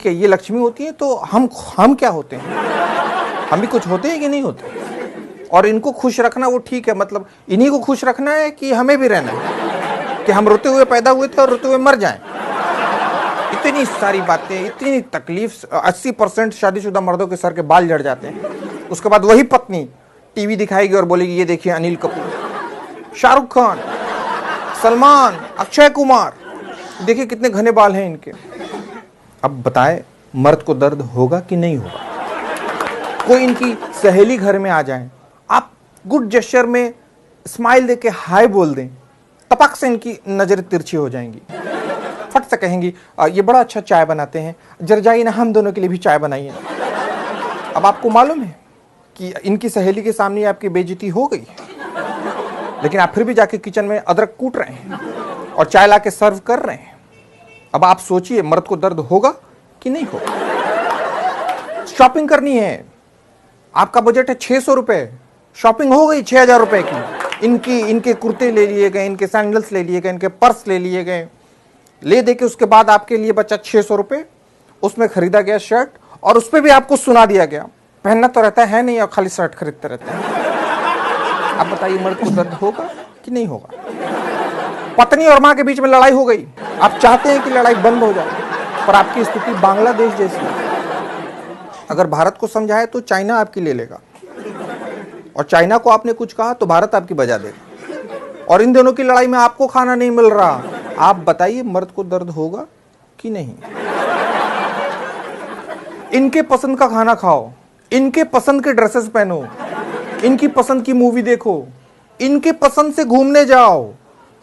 कि ये लक्ष्मी होती है तो हम क्या होते हैं? हम भी कुछ होते हैं कि नहीं होते? और इनको खुश रखना वो ठीक है, मतलब इन्हीं को खुश रखना है कि हमें भी रहना है कि हम रोते हुए पैदा हुए थे और रोते हुए मर जाएं? इतनी सारी बातें, इतनी तकलीफ। 80% शादीशुदा मर्दों के सर के बाल झड़ जाते हैं। उसके बाद वही पत्नी टीवी दिखाएगी और बोलेगी ये देखिए अनिल कपूर, शाहरुख खान, सलमान, अक्षय कुमार, देखिए कितने घने बाल हैं इनके। अब बताए मर्द को दर्द होगा कि नहीं होगा? कोई इनकी सहेली घर में आ जाए, आप गुड जेस्चर में स्माइल देके हाय बोल दें, टपक से इनकी नजरें तिरछी हो जाएंगी। फट से कहेंगी ये बड़ा अच्छा चाय बनाते हैं, जरा जाइए ना हम दोनों के लिए भी चाय बनाइए। अब आपको मालूम है कि इनकी सहेली के सामने आपकी बेइज्जती हो गई, लेकिन आप फिर भी जाके किचन में अदरक कूट रहे हैं और चाय ला के सर्व कर रहे हैं। अब आप सोचिए मर्द को दर्द होगा कि नहीं होगा? शॉपिंग करनी है, आपका बजट है 600 रुपए, शॉपिंग हो गई 6000 रुपए की। इनके कुर्ते ले लिए गए, इनके सैंडल्स ले लिए गए, इनके पर्स ले लिए गए, ले दे के उसके बाद आपके लिए बचा 600 रुपए। उसमें खरीदा गया शर्ट और उस पर भी आपको सुना दिया गया पहनना तो रहता है नहीं और खाली शर्ट खरीदते रहते हैं। अब बताइए मर्द को दर्द होगा कि नहीं होगा? पत्नी और मां के बीच में लड़ाई हो गई, आप चाहते हैं कि लड़ाई बंद हो जाए, पर आपकी स्थिति बांग्लादेश जैसी है। अगर भारत को समझाए तो चाइना आपकी ले लेगा, और चाइना को आपने कुछ कहा तो भारत आपकी बजा देगा, और इन दोनों की लड़ाई में आपको खाना नहीं मिल रहा। आप बताइए मर्द को दर्द होगा कि नहीं? इनके पसंद का खाना खाओ, इनके पसंद के ड्रेसेस पहनो, इनकी पसंद की मूवी देखो, इनके पसंद से घूमने जाओ,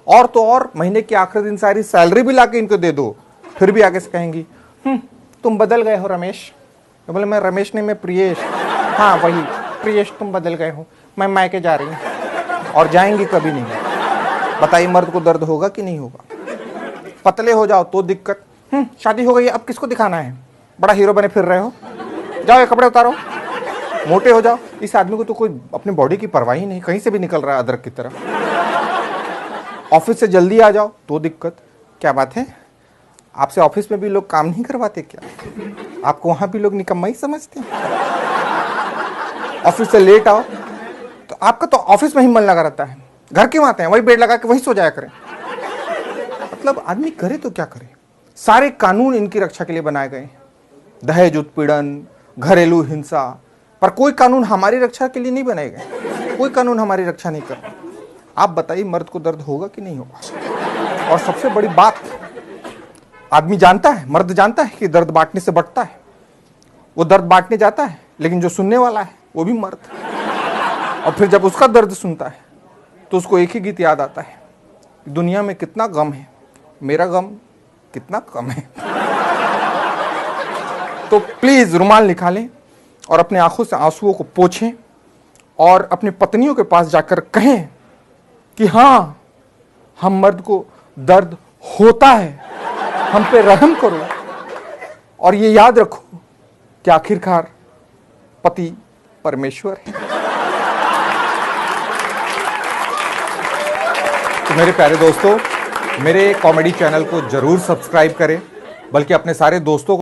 और तो और महीने के आखिरी दिन सारी सैलरी भी लाके इनको दे दो, फिर भी आगे से कहेंगी तुम बदल गए हो रमेश। तो बोले मैं रमेश नहीं, मैं प्रियेश। हाँ वही प्रियेश, तुम बदल गए हो, मैं मायके जा रही हूँ, और जाएंगी कभी नहीं। बताइए मर्द को दर्द होगा कि नहीं होगा? पतले हो जाओ तो दिक्कत, शादी हो गई अब किसको दिखाना है, बड़ा हीरो बने फिर रहे हो, जाओ ये कपड़े उतारो। मोटे हो जाओ, इस आदमी को तो कोई अपनी बॉडी की परवाह ही नहीं, कहीं से भी निकल रहा है अदरक की तरह। ऑफिस से जल्दी आ जाओ तो दिक्कत। क्या बात है, आपसे ऑफिस में भी लोग काम नहीं करवाते क्या? आपको वहां भी लोग निकम्मा ही समझते हैं? ऑफिस से लेट आओ तो आपका तो ऑफिस में ही मन लगा रहता है, घर क्यों आते हैं? वही बेड लगा के वही सो जाया करें। मतलब आदमी करे तो क्या करे? सारे कानून इनकी रक्षा के लिए बनाए गए, दहेज उत्पीड़न, घरेलू हिंसा, पर कोई कानून हमारी रक्षा के लिए नहीं बनाए गए। कोई कानून हमारी रक्षा नहीं कर। आप बताइए मर्द को दर्द होगा कि नहीं होगा? और सबसे बड़ी बात, आदमी जानता है, मर्द जानता है कि दर्द बांटने से बढ़ता है, वो दर्द बांटने जाता है, लेकिन जो सुनने वाला है वो भी मर्द। और फिर जब उसका दर्द सुनता है तो उसको एक ही गीत याद आता है, दुनिया में कितना गम है, मेरा गम कितना कम है। तो प्लीज रुमाल निकालें और अपने आंखों से आंसुओं को पोंछें और अपनी पत्नियों के पास जाकर कहें कि हाँ, हम मर्द को दर्द होता है, हम पे रहम करो। और ये याद रखो कि आखिरकार पति परमेश्वर है। तो मेरे प्यारे दोस्तों, मेरे कॉमेडी चैनल को जरूर सब्सक्राइब करें, बल्कि अपने सारे दोस्तों को